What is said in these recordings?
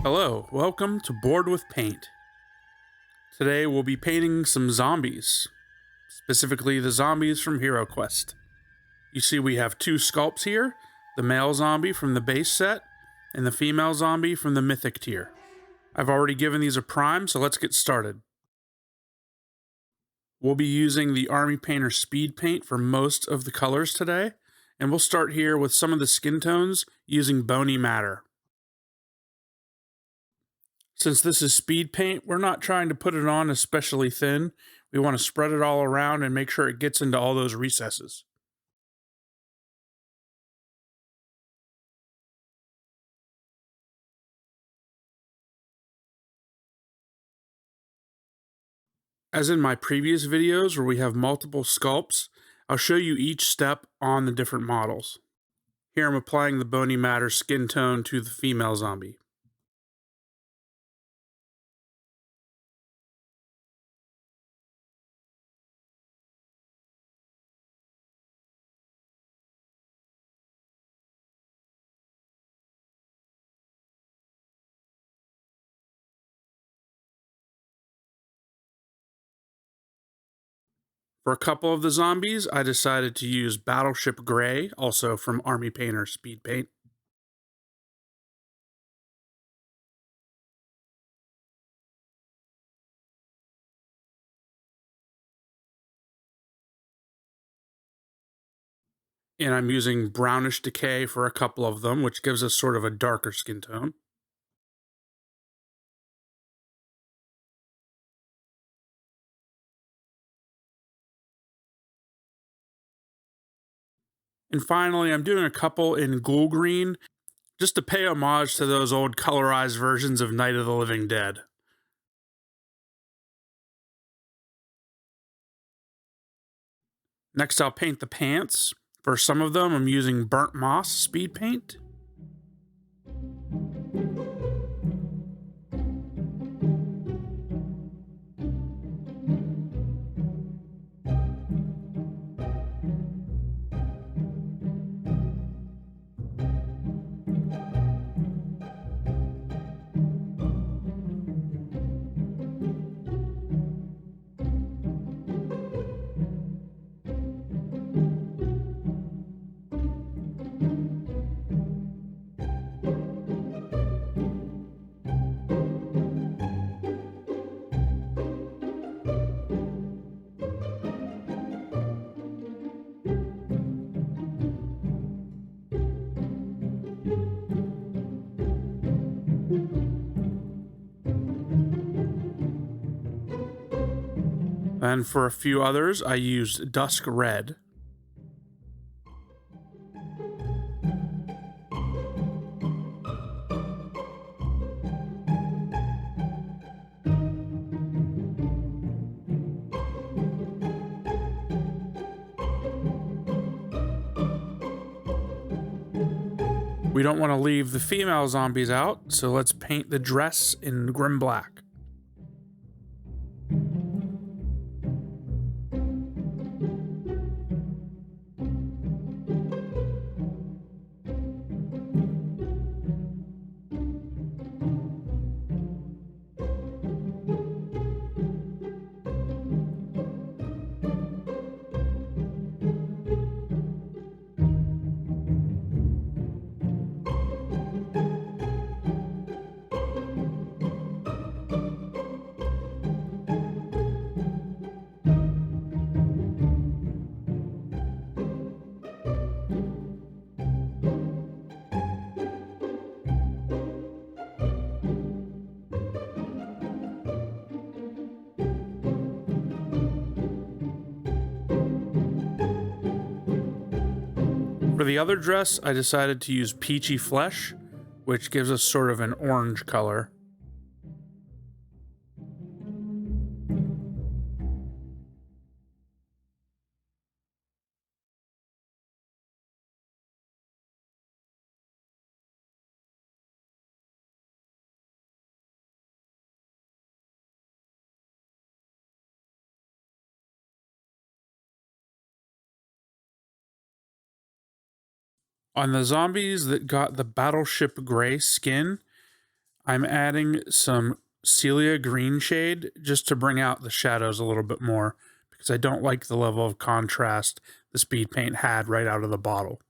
Hello, welcome to Board with Paint. Today we'll be painting some zombies, specifically the zombies from HeroQuest. You see we have two sculpts here, the male zombie from the base set and the female zombie from the Mythic Tier. I've already given these a prime, so let's get started. We'll be using the Army Painter Speedpaint for most of the colors today, and we'll start here with some of the skin tones using Bony matter. Since this is speed paint, we're not trying to put it on especially thin. We want to spread it all around and make sure it gets into all those recesses. As in my previous videos where we have multiple sculpts, I'll show you each step on the different models. Here I'm applying the Bony Matter skin tone to the female zombie. For a couple of the zombies, I decided to use Battleship Gray, also from Army Painter Speedpaint. And I'm using Brownish Decay for a couple of them, which gives us sort of a darker skin tone. And finally, I'm doing a couple in Ghoul Green, just to pay homage to those old colorized versions of Night of the Living Dead. Next, I'll paint the pants. For some of them, I'm using Burnt Moss Speed Paint. And for a few others, I used Dusk Red. We don't want to leave the female zombies out, so let's paint the dress in Grim Black. For the other dress, I decided to use Peachy Flesh, which gives us sort of an orange color. On the zombies that got the Battleship Gray skin, I'm adding some Coelia Greenshade just to bring out the shadows a little bit more, because I don't like the level of contrast the Speedpaint had right out of the bottle.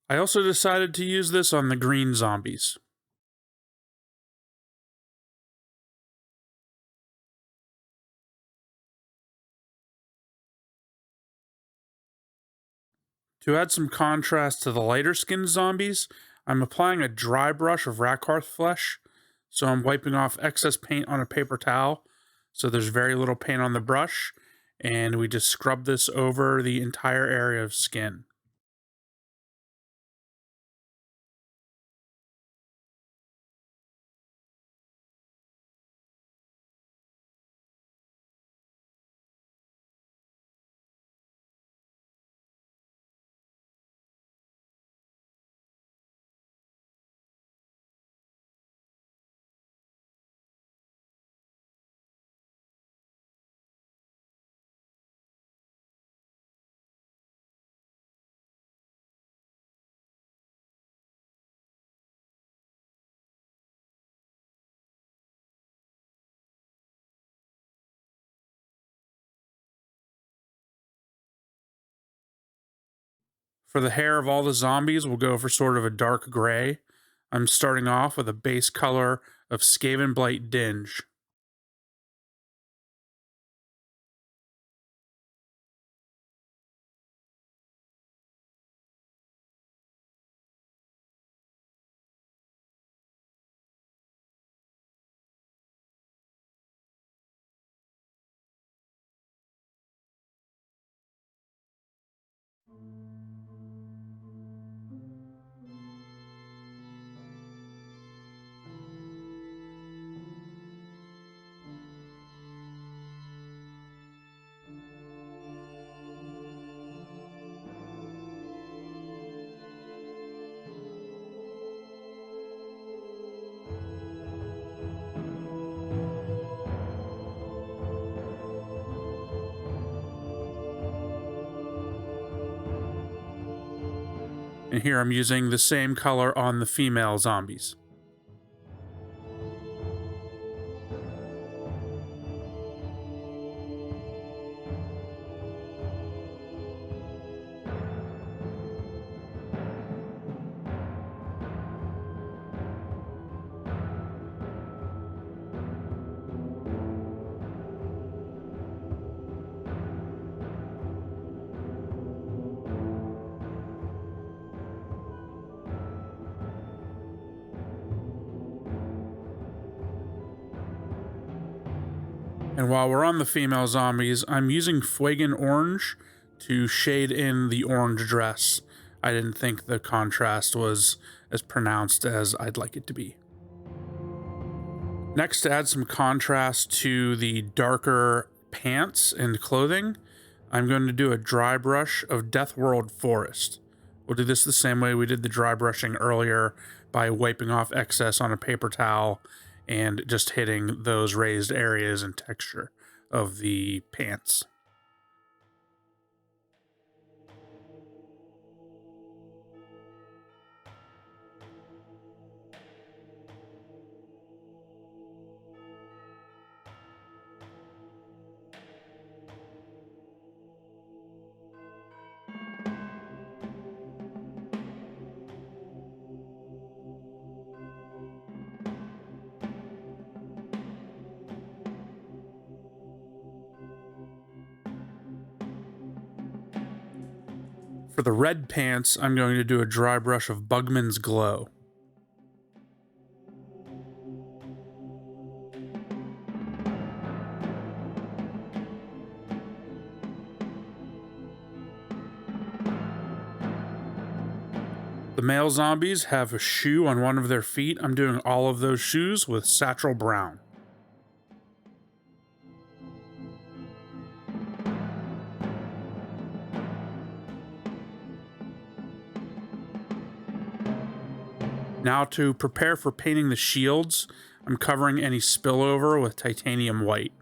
I also decided to use this on the green zombies. To add some contrast to the lighter skinned zombies, I'm applying a dry brush of Rakarth Flesh. So I'm wiping off excess paint on a paper towel, so there's very little paint on the brush, and we just scrub this over the entire area of skin. For the hair of all the zombies, we'll go for sort of a dark gray. I'm starting off with a base color of Skavenblight Dinge. And here I'm using the same color on the female zombies. And while we're on the female zombies, I'm using Fuegan Orange to shade in the orange dress. I didn't think the contrast was as pronounced as I'd like it to be. Next, to add some contrast to the darker pants and clothing, I'm going to do a dry brush of Deathworld Forest. We'll do this the same way we did the dry brushing earlier, by wiping off excess on a paper towel and just hitting those raised areas and texture of the pants. For the red pants, I'm going to do a dry brush of Bugman's Glow. The male zombies have a shoe on one of their feet. I'm doing all of those shoes with Satchel Brown. Now to prepare for painting the shields, I'm covering any spillover with titanium white,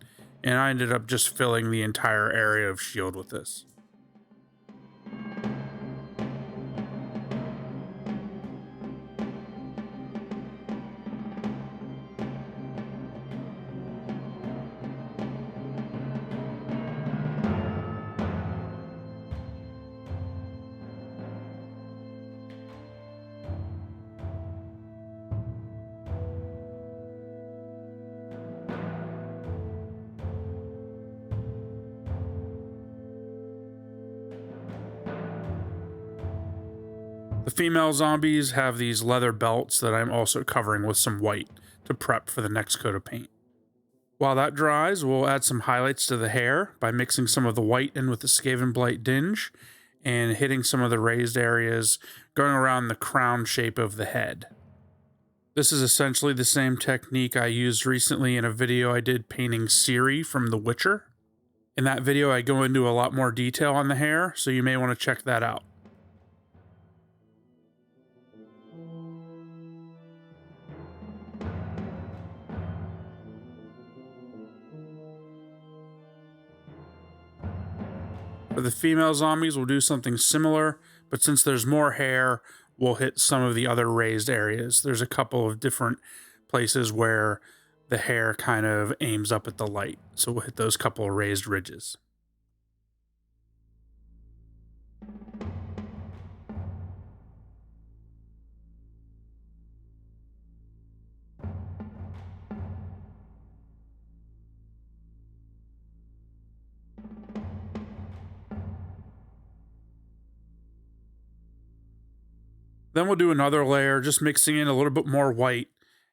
and I ended up just filling the entire area of shield with this. The female zombies have these leather belts that I'm also covering with some white to prep for the next coat of paint. While that dries, we'll add some highlights to the hair by mixing some of the white in with the Skavenblight Dinge and hitting some of the raised areas going around the crown shape of the head. This is essentially the same technique I used recently in a video I did painting Ciri from The Witcher. In that video, I go into a lot more detail on the hair, so you may want to check that out. For the female zombies, we'll do something similar, but since there's more hair, we'll hit some of the other raised areas. There's a couple of different places where the hair kind of aims up at the light, so we'll hit those couple of raised ridges. Then we'll do another layer, just mixing in a little bit more white,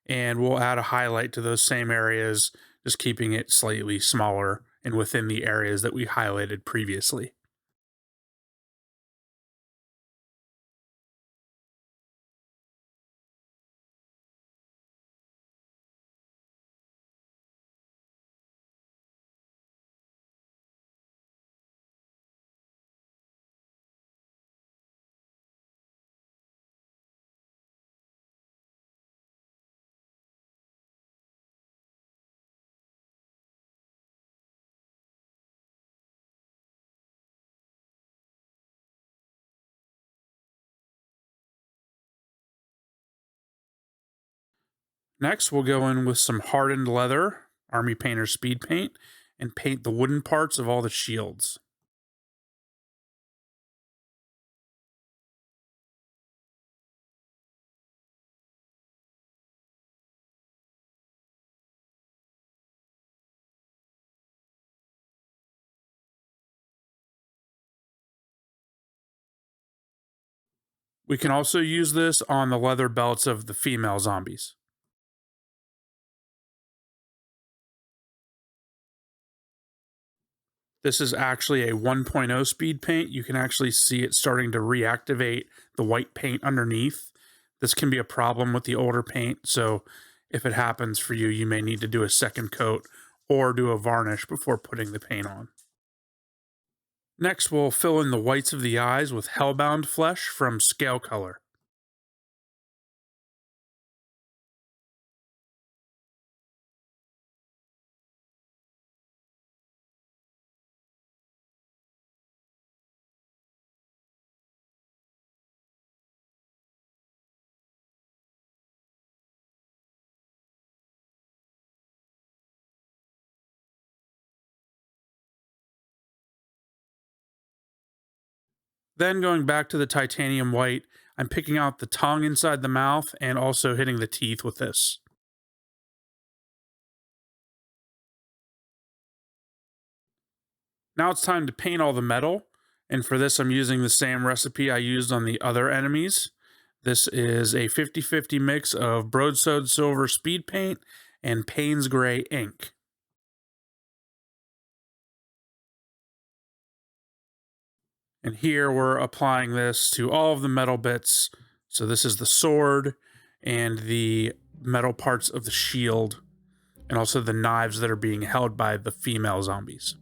and we'll add a highlight to those same areas, just keeping it slightly smaller and within the areas that we highlighted previously. Next, we'll go in with some hardened leather, Army Painter speed paint, and paint the wooden parts of all the shields. We can also use this on the leather belts of the female zombies. This is actually a 1.0 speed paint. You can actually see it starting to reactivate the white paint underneath. This can be a problem with the older paint, so if it happens for you, you may need to do a second coat or do a varnish before putting the paint on. Next, we'll fill in the whites of the eyes with Hellbound Flesh from Scale Color. Then going back to the titanium white, I'm picking out the tongue inside the mouth and also hitting the teeth with this. Now it's time to paint all the metal, And for this, I'm using the same recipe I used on the other enemies. This is a 50-50 mix of Brodesode Silver Speed Paint and Payne's Gray ink. And here we're applying this to all of the metal bits. So this is the sword and the metal parts of the shield, and also the knives that are being held by the female zombies.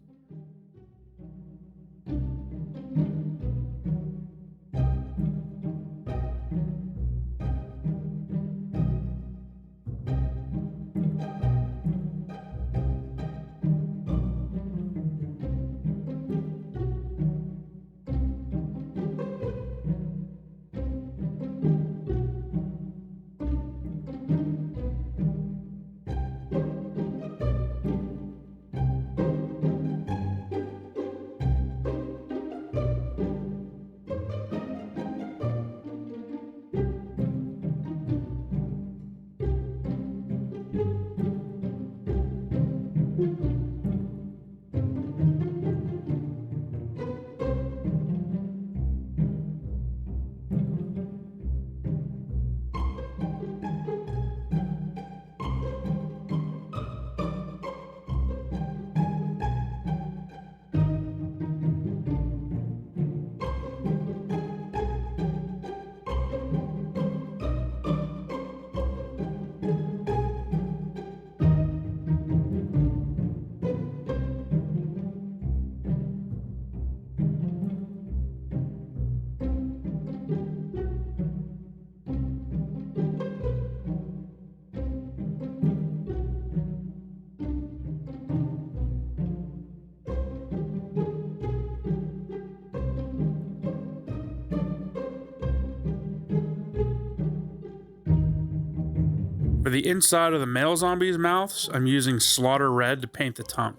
For the inside of the male zombies' mouths, I'm using Slaughter Red to paint the tongue.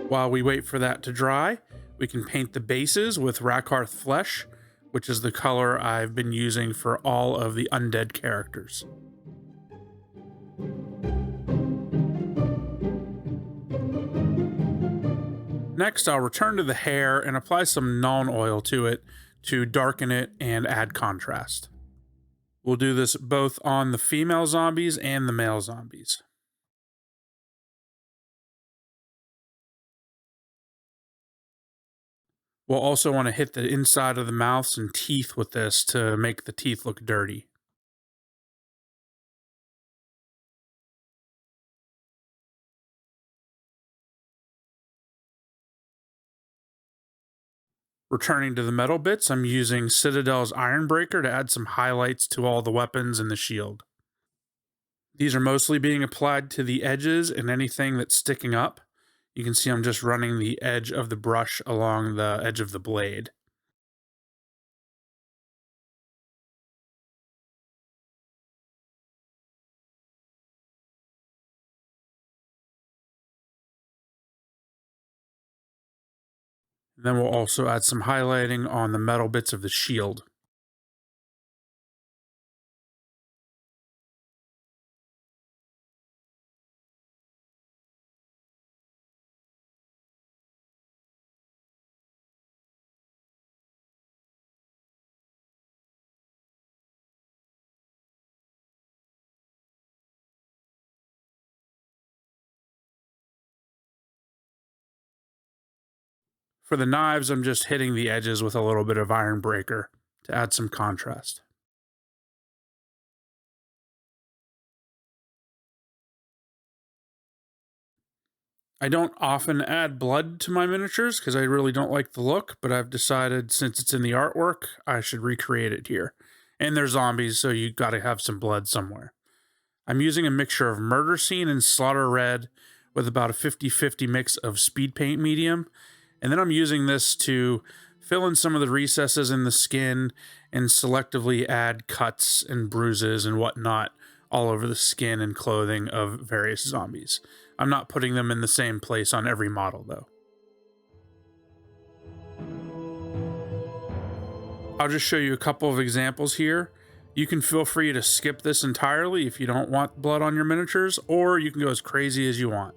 While we wait for that to dry, we can paint the bases with Rakarth Flesh, which is the color I've been using for all of the undead characters. Next, I'll return to the hair and apply some Nuln Oil to it to darken it and add contrast. We'll do this both on the female zombies and the male zombies. We'll also want to hit the inside of the mouths and teeth with this to make the teeth look dirty. Returning to the metal bits, I'm using Citadel's Ironbreaker to add some highlights to all the weapons and the shield. These are mostly being applied to the edges and anything that's sticking up. You can see I'm just running the edge of the brush along the edge of the blade. Then we'll also add some highlighting on the metal bits of the shield. For the knives, I'm just hitting the edges with a little bit of Ironbreaker to add some contrast. I don't often add blood to my miniatures because I really don't like the look, but I've decided since it's in the artwork, I should recreate it here. And they're zombies, so you gotta have some blood somewhere. I'm using a mixture of Murder Scene and Slaughter Red with about a 50-50 mix of Speed Paint medium. And then I'm using this to fill in some of the recesses in the skin and selectively add cuts and bruises and whatnot all over the skin and clothing of various zombies. I'm not putting them in the same place on every model, though. I'll just show you a couple of examples here. You can feel free to skip this entirely if you don't want blood on your miniatures, or you can go as crazy as you want.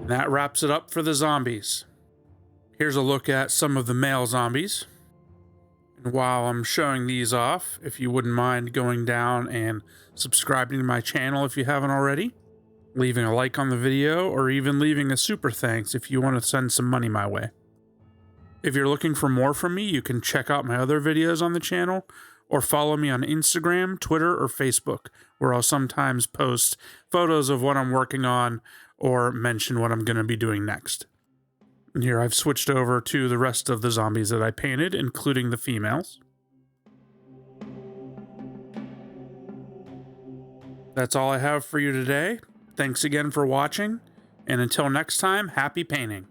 That wraps it up for the zombies. Here's a look at some of the male zombies. And while I'm showing these off, if you wouldn't mind going down and subscribing to my channel if you haven't already, leaving a like on the video, or even leaving a super thanks if you want to send some money my way. If you're looking for more from me, you can check out my other videos on the channel, or follow me on Instagram, Twitter, or Facebook, where I'll sometimes post photos of what I'm working on or mention what I'm going to be doing next. And here I've switched over to the rest of the zombies that I painted, including the females. That's all I have for you today. Thanks again for watching, and until next time, happy painting.